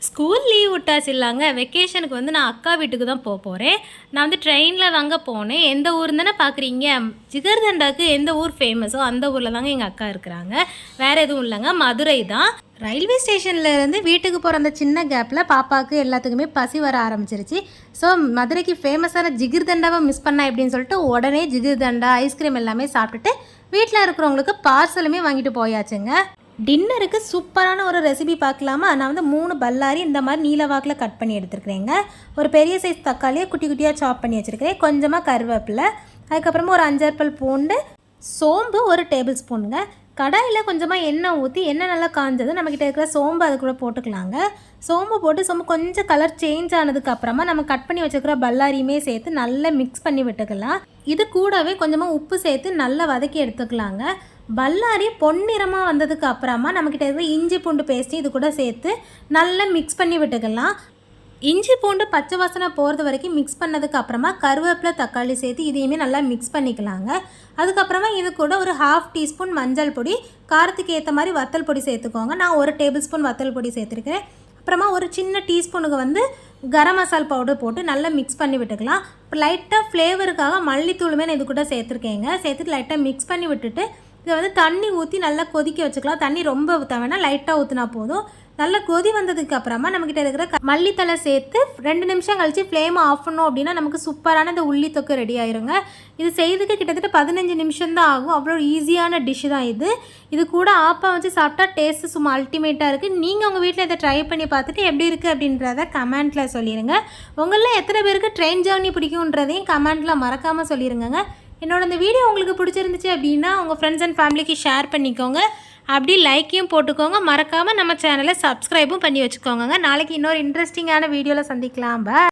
School leave விட்டாச்சு இல்லைங்க, வெக்கேஷனுக்கு வந்து நான் அக்கா வீட்டுக்கு தான் போகிறேன். நான் வந்து ட்ரெயினில் தாங்க போனேன். எந்த ஊர் தானே பார்க்குறீங்க, ஜிகர்தண்டாவுக்கு எந்த ஊர் ஃபேமஸோ அந்த ஊரில் தாங்க எங்கள் அக்கா இருக்கிறாங்க. வேறு எதுவும் இல்லைங்க, மதுரை தான். ரயில்வே ஸ்டேஷன்லேருந்து வீட்டுக்கு போகிற அந்த சின்ன கேப்பில் பாப்பாவுக்கு எல்லாத்துக்குமே பசி வர ஆரம்பிச்சிருச்சு. ஸோ மதுரைக்கு ஃபேமஸான ஜிகர்தண்டாவை மிஸ் பண்ணா எப்படின்னு சொல்லிட்டு உடனே ஜிகர்தண்டா ஐஸ்கிரீம் எல்லாமே சாப்பிட்டுட்டு வீட்டில் இருக்கிறவங்களுக்கு பார்சலுமே வாங்கிட்டு போயாச்சுங்க. டின்னருக்கு சூப்பரான ஒரு ரெசிபி பார்க்கலாமா? நான் வந்து 3 பல்லாரி இந்த மாதிரி நீல வாக்கில் கட் பண்ணி எடுத்துருக்கிறேங்க. ஒரு பெரிய சைஸ் தக்காளியை குட்டி குட்டியாக சாப் பண்ணி வச்சுருக்கிறேன். கொஞ்சமாக கருவேப்பிலை, அதுக்கப்புறமா ஒரு 5 பல் பூண்டு, சோம்பு 1 டேபிள் ஸ்பூனுங்க. கடாயில் கொஞ்சமாக எண்ணெய் ஊற்றி எண்ணெய் நல்லா காஞ்சது நம்மக்கிட்ட இருக்கிற சோம்பு அது கூட போட்டுக்கலாங்க. சோம்பு போட்டு சோம்பு கொஞ்சம் கலர் சேஞ்ச் ஆனதுக்கப்புறமா நம்ம கட் பண்ணி வச்சுக்கிற பல்லாரியுமே சேர்த்து நல்லா மிக்ஸ் பண்ணி விட்டுக்கலாம். இது கூடவே கொஞ்சமாக உப்பு சேர்த்து நல்லா வதக்கி எடுத்துக்கலாங்க. பல்லாரி பொன்னிறமாக வந்ததுக்கு அப்புறமா நம்மக்கிட்ட இருக்கிற இஞ்சி பூண்டு பேஸ்ட்டு இது கூட சேர்த்து நல்லா மிக்ஸ் பண்ணி விட்டுக்கலாம். இஞ்சி பூண்டு பச்சை வாசனை போகிறது வரைக்கும் மிக்ஸ் பண்ணதுக்கு அப்புறமா கருவேப்பிலை தக்காளி சேர்த்து இதையுமே நல்லா மிக்ஸ் பண்ணிக்கலாங்க. அதுக்கப்புறமா இது கூட ஒரு 1/2 டீஸ்பூன் மஞ்சள் பொடி, காரத்துக்கு ஏற்ற மாதிரி வத்தல் பொடி சேர்த்துக்கோங்க. நான் 1 டேபிள் ஸ்பூன் வத்தல் பொடி சேர்த்துருக்கிறேன். அப்புறமா ஒரு சின்ன டீஸ்பூனுக்கு வந்து கரம் மசால் பவுடர் போட்டு நல்லா மிக்ஸ் பண்ணி விட்டுக்கலாம். இப்போ லைட்டாக ஃப்ளேவருக்காக மல்லித்தூளுமே நான் இது கூட சேர்த்துருக்கேங்க. சேர்த்துட்டு லைட்டாக மிக்ஸ் பண்ணி விட்டுட்டு இதை வந்து தண்ணி ஊற்றி நல்லா கொதிக்க வச்சுக்கலாம். தண்ணி ரொம்ப ஊற்ற வேணாம், லைட்டாக ஊற்றினா போதும். நல்லா கொதி வந்ததுக்கு அப்புறமா நம்மக்கிட்ட இருக்கிற மல்லித்தலை சேர்த்து 2 நிமிஷம் கழித்து ஃப்ளேமை ஆஃப் பண்ணோம் அப்படின்னா நமக்கு சூப்பரான இந்த உள்ளி தொக்கு ரெடி ஆயிருங்க. இது செய்யறதுக்கு கிட்டத்தட்ட 15 நிமிஷம் தான் ஆகும். அவ்வளோ ஈஸியான டிஷ்ஷு தான் இது. இது கூட ஆப்பம் வச்சு சாப்பிட்டா டேஸ்ட்டு சும்மா அல்டிமேட்டாக இருக்குது. நீங்கள் உங்கள் வீட்டில் இதை ட்ரை பண்ணி பார்த்துட்டு எப்படி இருக்குது அப்படின்றத கமெண்ட்டில் சொல்லிடுங்க. உங்களில் எத்தனை பேருக்கு ட்ரெயின் ஜேர்னி பிடிக்குன்றதையும் கமெண்ட்டில் மறக்காமல் சொல்லிடுங்க. என்னோட இந்த வீடியோ உங்களுக்கு பிடிச்சிருந்துச்சு அப்படின்னா உங்கள் ஃப்ரெண்ட்ஸ் அண்ட் ஃபேமிலிக்கு ஷேர் பண்ணிக்கோங்க. அப்படி லைக்கையும் போட்டுக்கோங்க. மறக்காமல் நம்ம சேனலை சப்ஸ்கிரைபும் பண்ணி வச்சுக்கோங்க. நாளைக்கு இன்னொரு இன்ட்ரெஸ்டிங்கான வீடியோவில் சந்திக்கலாம். பாய்.